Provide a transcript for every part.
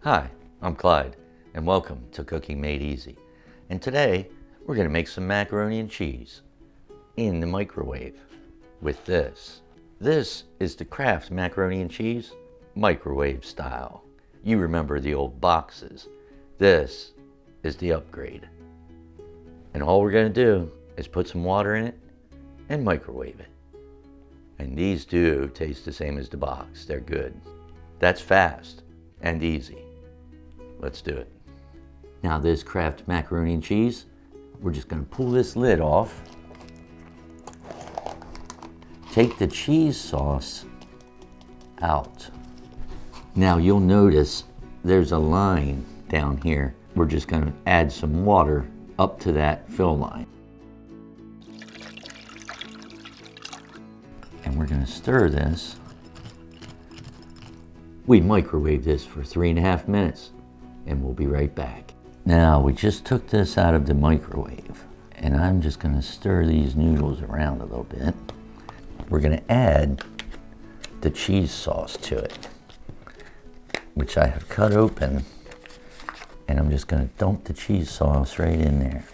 Hi, I'm Clyde, and welcome to Cooking Made Easy. And today, we're going to make some macaroni and cheese in the microwave with this. This is the Kraft macaroni and cheese microwave style. You remember the old boxes. This is the upgrade. And all we're going to do is put some water in it and microwave it. And these do taste the same as the box. They're good. That's fast and easy. Let's do it. Now this Kraft macaroni and cheese, we're just going to pull this lid off. Take the cheese sauce out. Now you'll notice there's a line down here. We're just going to add some water up to that fill line. And we're going to stir this. We microwave this for 3.5 minutes. And we'll be right back. Now we just took this out of the microwave and I'm just going to stir these noodles around a little bit. We're going to add the cheese sauce to it, which I have cut open, and I'm just going to dump the cheese sauce right in there.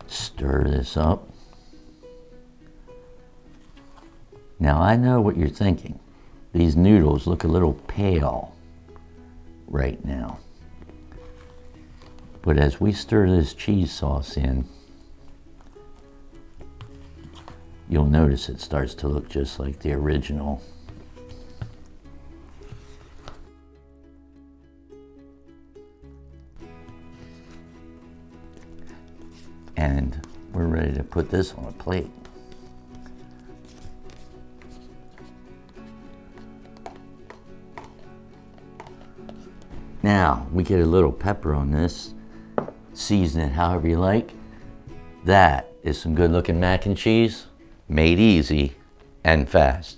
Stir this up. Now I know what you're thinking. These noodles look a little pale right now. But as we stir this cheese sauce in, you'll notice it starts to look just like the original. And we're ready to put this on a plate. Now, we get a little pepper on this, season it however you like. That is some good looking mac and cheese, made easy and fast.